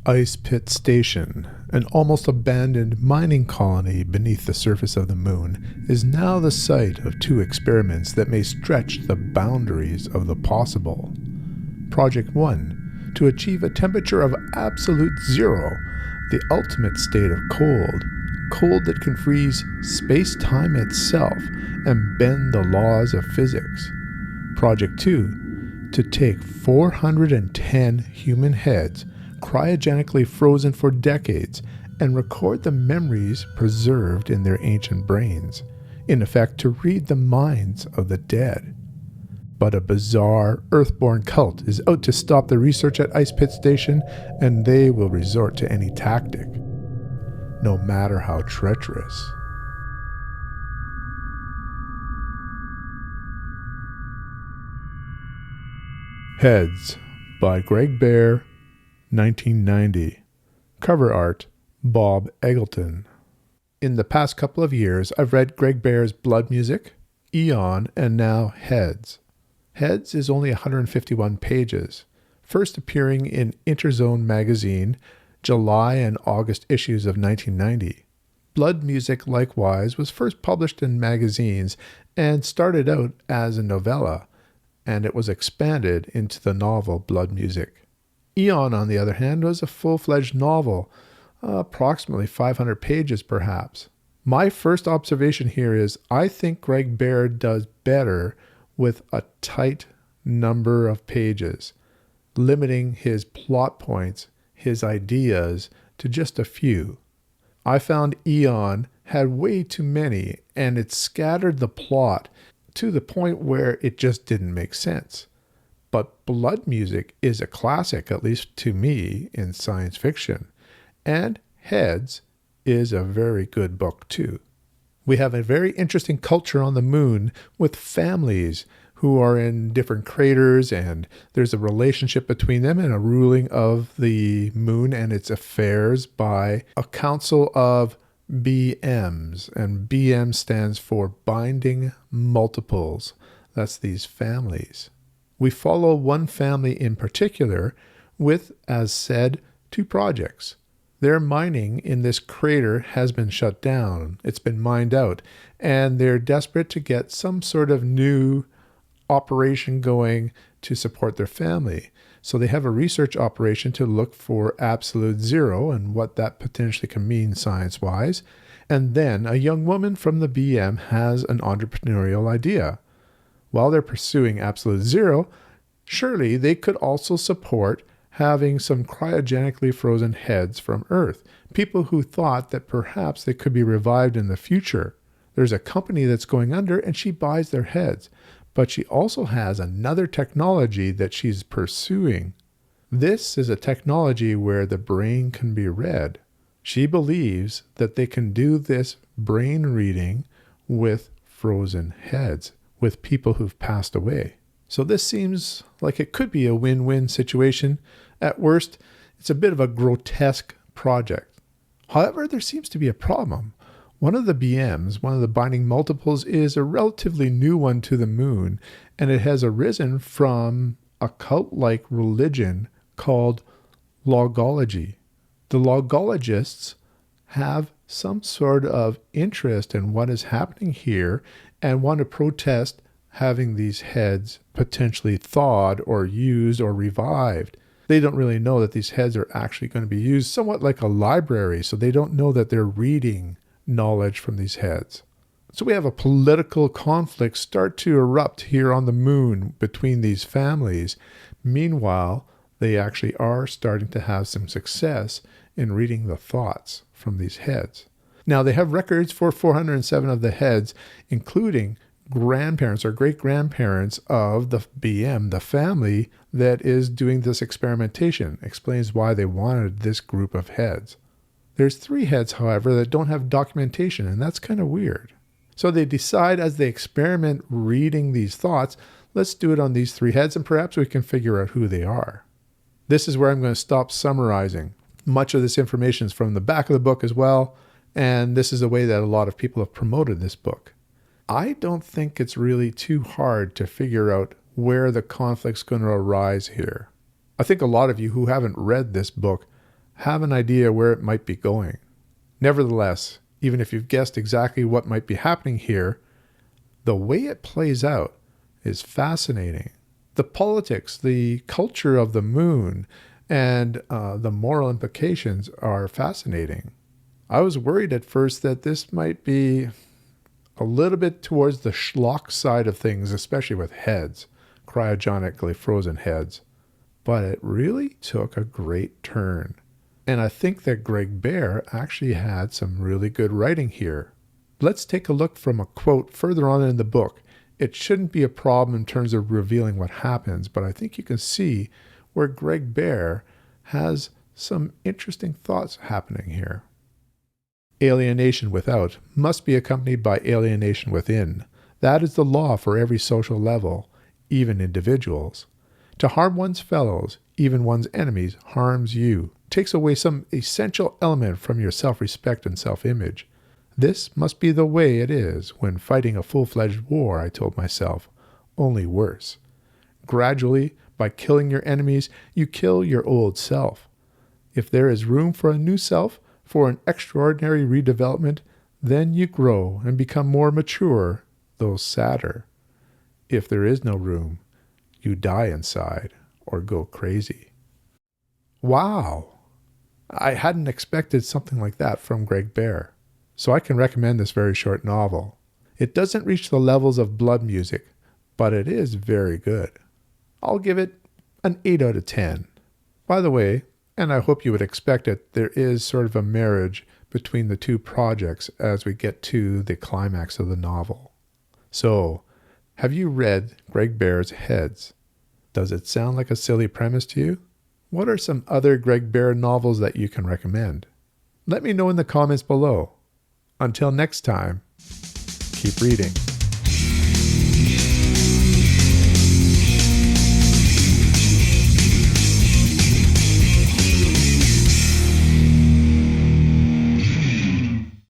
Ice Pit Station, an almost abandoned mining colony beneath the surface of the moon, is now the site of two experiments that may stretch the boundaries of the possible. Project 1, to achieve a temperature of absolute zero, the ultimate state of cold that can freeze space-time itself and bend the laws of physics. Project 2, to take 410 human heads cryogenically frozen for decades and record the memories preserved in their ancient brains, in effect to read the minds of the dead. But a bizarre, earthborn cult is out to stop the research at Ice Pit Station, and they will resort to any tactic, no matter how treacherous. Heads by Greg Bear, 1990. Cover art, Bob Eggleton. In the past couple of years, I've read Greg Bear's Blood Music, Eon, and now Heads. Heads is only 151 pages, first appearing in Interzone magazine, July and August issues of 1990. Blood Music, likewise, was first published in magazines and started out as a novella, and it was expanded into the novel Blood Music. Eon, on the other hand, was a full-fledged novel, approximately 500 pages perhaps. My first observation here is I think Greg Bear does better with a tight number of pages, limiting his plot points, his ideas, to just a few. I found Eon had way too many, and it scattered the plot to the point where it just didn't make sense. But Blood Music is a classic, at least to me, in science fiction. And Heads is a very good book too. We have a very interesting culture on the moon with families who are in different craters, and there's a relationship between them and a ruling of the moon and its affairs by a council of BMs. And BM stands for Binding Multiples. That's these families. We follow one family in particular with, as said, two projects. Their mining in this crater has been shut down. It's been mined out, and they're desperate to get some sort of new operation going to support their family. So they have a research operation to look for absolute zero and what that potentially can mean science-wise. And then a young woman from the BM has an entrepreneurial idea. While they're pursuing absolute zero, surely they could also support having some cryogenically frozen heads from Earth, people who thought that perhaps they could be revived in the future. There's a company that's going under and she buys their heads, but she also has another technology that she's pursuing. This is a technology where the brain can be read. She believes that they can do this brain reading with frozen heads, with people who've passed away. So this seems like it could be a win-win situation. At worst, it's a bit of a grotesque project. However, there seems to be a problem. One of the BMs, one of the binding multiples, is a relatively new one to the moon, and it has arisen from a cult-like religion called logology. The logologists have some sort of interest in what is happening here and want to protest having these heads potentially thawed or used or revived. They don't really know that these heads are actually going to be used somewhat like a library, so they don't know that they're reading knowledge from these heads. So we have a political conflict start to erupt here on the moon between these families. Meanwhile, they actually are starting to have some success in reading the thoughts from these heads. Now, they have records for 407 of the heads, including grandparents or great-grandparents of the BM, the family that is doing this experimentation. Explains why they wanted this group of heads. There's 3 heads, however, that don't have documentation, and that's kind of weird. So they decide as they experiment reading these thoughts, let's do it on these 3 heads, and perhaps we can figure out who they are. This is where I'm going to stop summarizing. Much of this information is from the back of the book as well, and this is the way that a lot of people have promoted this book. I don't think it's really too hard to figure out where the conflict's going to arise here. I think a lot of you who haven't read this book have an idea where it might be going. Nevertheless, even if you've guessed exactly what might be happening here, the way it plays out is fascinating. The politics, the culture of the moon, and the moral implications are fascinating. I was worried at first that this might be a little bit towards the schlock side of things, especially with heads, cryogenically frozen heads. But it really took a great turn. And I think that Greg Bear actually had some really good writing here. Let's take a look from a quote further on in the book. It shouldn't be a problem in terms of revealing what happens, but I think you can see where Greg Bear has some interesting thoughts happening here. Alienation without must be accompanied by alienation within. That is the law for every social level, even individuals. To harm one's fellows, even one's enemies, harms you, takes away some essential element from your self-respect and self-image. This must be the way it is when fighting a full-fledged war, I told myself, only worse. Gradually, by killing your enemies, you kill your old self. If there is room for a new self, for an extraordinary redevelopment, then you grow and become more mature, though sadder. If there is no room, you die inside or go crazy. Wow! I hadn't expected something like that from Greg Bear, so I can recommend this very short novel. It doesn't reach the levels of Blood Music, but it is very good. I'll give it an 8 out of 10. By the way, and I hope you would expect it, there is sort of a marriage between the two projects as we get to the climax of the novel. So, have you read Greg Bear's Heads? Does it sound like a silly premise to you? What are some other Greg Bear novels that you can recommend? Let me know in the comments below. Until next time, keep reading.